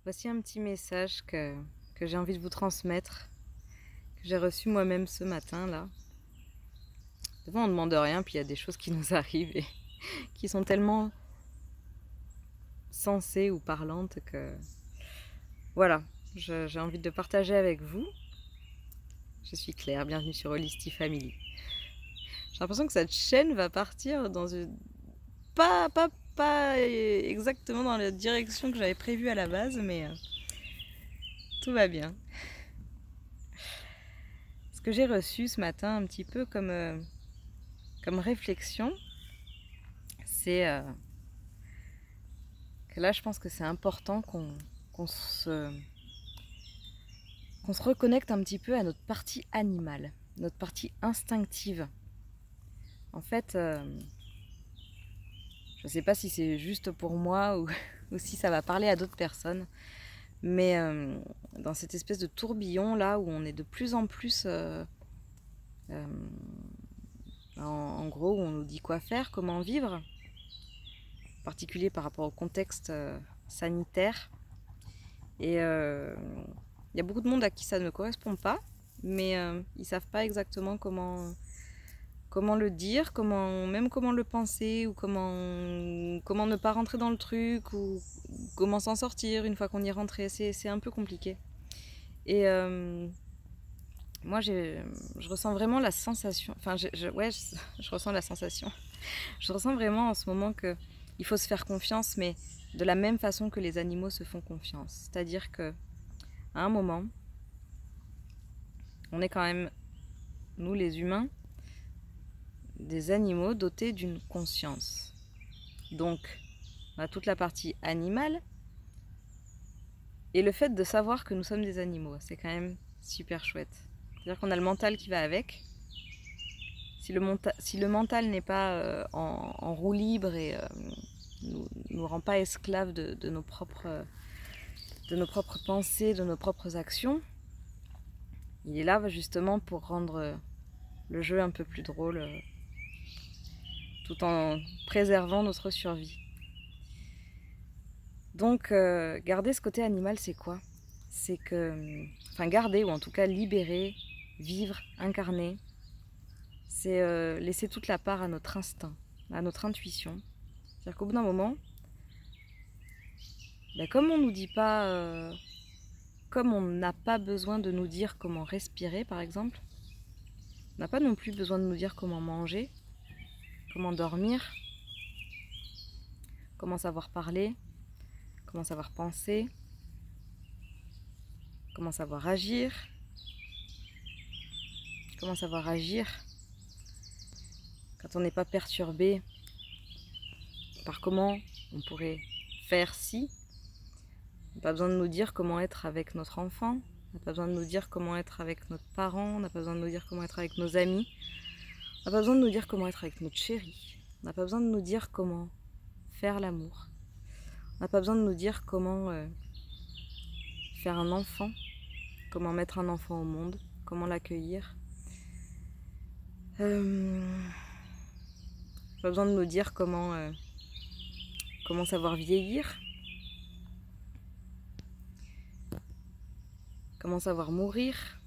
Voici un petit message que j'ai envie de vous transmettre, que j'ai reçu moi-même ce matin là. Des fois on ne demande rien, puis il y a des choses qui nous arrivent et qui sont tellement sensées ou parlantes que voilà, j'ai envie de partager avec vous. Je suis Claire, bienvenue sur Holisty Family. J'ai l'impression que cette chaîne va partir dans une... pas exactement dans la direction que j'avais prévue à la base, mais tout va bien. Ce que j'ai reçu ce matin un petit peu comme réflexion, c'est que là je pense que c'est important qu'on se, qu'on se reconnecte un petit peu à notre partie animale, notre partie instinctive. En fait, je ne sais pas si c'est juste pour moi ou si ça va parler à d'autres personnes, mais dans cette espèce de tourbillon là où on est de plus en plus euh, en gros où on nous dit quoi faire, comment vivre, en particulier par rapport au contexte sanitaire. Et il y a beaucoup de monde à qui ça ne correspond pas, mais ils ne savent pas exactement comment le dire, même comment le penser, ou comment ne pas rentrer dans le truc, ou comment s'en sortir une fois qu'on y est rentré. C'est un peu compliqué. Et moi, je ressens vraiment la sensation, enfin, ouais, je ressens la sensation. Je ressens vraiment en ce moment qu'il faut se faire confiance, mais de la même façon que les animaux se font confiance. C'est-à-dire que à un moment, on est quand même, nous les humains, des animaux dotés d'une conscience. Donc, on a toute la partie animale et le fait de savoir que nous sommes des animaux, c'est quand même super chouette. C'est-à-dire qu'on a le mental qui va avec. Si le mental n'est pas en roue libre et nous rend pas esclaves de nos propres pensées, de nos propres actions, il est là justement pour rendre le jeu un peu plus drôle, tout en préservant notre survie. Donc, garder ce côté animal, c'est quoi? C'est que, enfin, garder, ou en tout cas libérer, vivre, incarner, c'est laisser toute la part à notre instinct, à notre intuition. C'est-à-dire qu'au bout d'un moment, ben, comme on nous dit pas, comme on n'a pas besoin de nous dire comment respirer, par exemple, on n'a pas non plus besoin de nous dire comment manger, comment dormir, comment savoir parler, comment savoir penser, comment savoir agir, comment savoir agir quand on n'est pas perturbé par comment on pourrait faire si. On n'a pas besoin de nous dire comment être avec notre enfant, on n'a pas besoin de nous dire comment être avec notre parent, on n'a pas besoin de nous dire comment être avec nos amis, on n'a pas besoin de nous dire comment être avec notre chéri, on n'a pas besoin de nous dire comment faire l'amour, on n'a pas besoin de nous dire comment faire un enfant, comment mettre un enfant au monde, comment l'accueillir. Pas besoin de nous dire comment savoir vieillir, comment savoir mourir.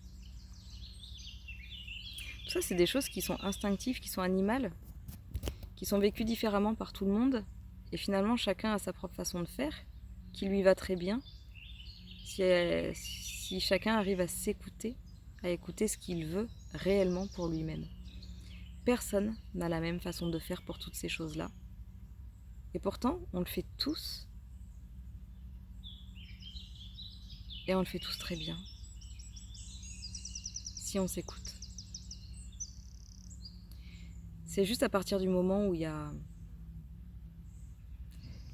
Tout ça, c'est des choses qui sont instinctives, qui sont animales, qui sont vécues différemment par tout le monde. Et finalement, chacun a sa propre façon de faire, qui lui va très bien. Si chacun arrive à s'écouter, à écouter ce qu'il veut réellement pour lui-même. Personne n'a la même façon de faire pour toutes ces choses-là. Et pourtant, on le fait tous. Et on le fait tous très bien. Si on s'écoute. C'est juste à partir du moment où il y a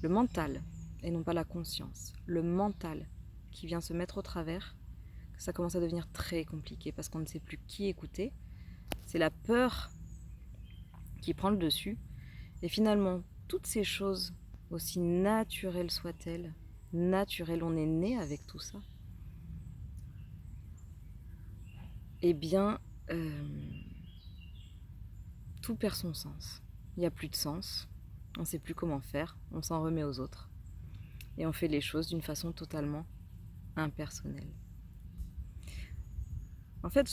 le mental, et non pas la conscience, le mental qui vient se mettre au travers, que ça commence à devenir très compliqué parce qu'on ne sait plus qui écouter. C'est la peur qui prend le dessus. Et finalement, toutes ces choses, aussi naturelles soient-elles, naturelles, on est né avec tout ça, eh bien, tout perd son sens. Il n'y a plus de sens, on ne sait plus comment faire, on s'en remet aux autres. et on fait les choses d'une façon totalement impersonnelle. En fait,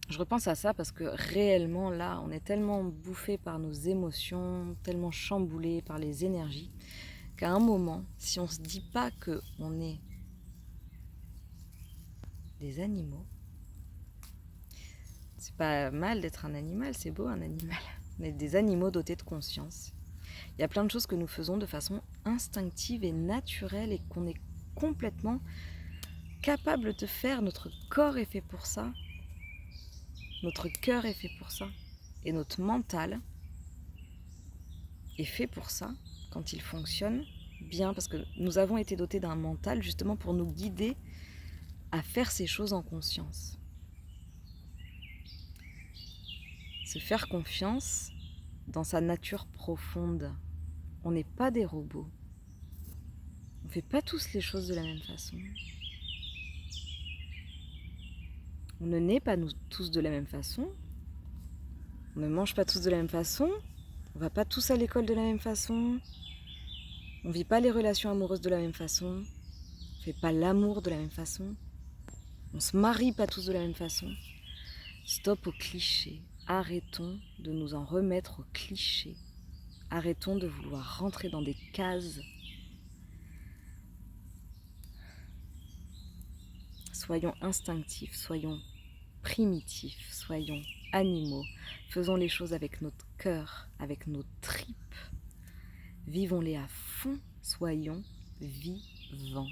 je repense à ça parce que réellement là, on est tellement bouffé par nos émotions, tellement chamboulé par les énergies, qu'à un moment, si on se dit pas que on est des animaux, c'est pas mal d'être un animal, c'est beau un animal. On est des animaux dotés de conscience. Il y a plein de choses que nous faisons de façon instinctive et naturelle et qu'on est complètement capable de faire. Notre corps est fait pour ça. Notre cœur est fait pour ça. Et notre mental est fait pour ça quand il fonctionne bien. Parce que nous avons été dotés d'un mental justement pour nous guider à faire ces choses en conscience. Se faire confiance dans sa nature profonde. On n'est pas des robots. On ne fait pas tous les choses de la même façon. On ne naît pas nous tous de la même façon. On ne mange pas tous de la même façon. On va pas tous à l'école de la même façon. On vit pas les relations amoureuses de la même façon. On fait pas l'amour de la même façon. On se marie pas tous de la même façon. Stop aux clichés. Arrêtons de nous en remettre aux clichés. Arrêtons de vouloir rentrer dans des cases. Soyons instinctifs, soyons primitifs, soyons animaux. Faisons les choses avec notre cœur, avec nos tripes. Vivons-les à fond, soyons vivants.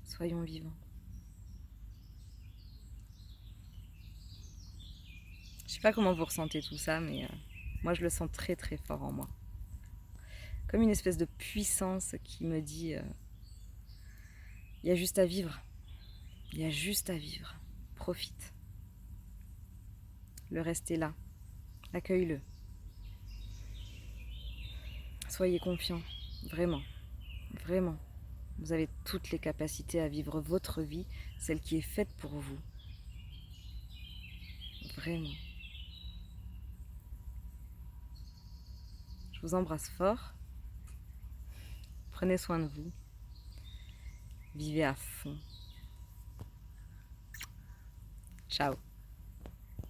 Soyons vivants. Je sais pas comment vous ressentez tout ça, mais moi je le sens très très fort en moi. Comme une espèce de puissance qui me dit il y a juste à vivre. Il y a juste à vivre. Profite. Le reste est là. Accueille-le. Soyez confiants. Vraiment. Vraiment. Vous avez toutes les capacités à vivre votre vie, celle qui est faite pour vous. Vraiment. Je vous embrasse fort. Prenez soin de vous. Vivez à fond. Ciao.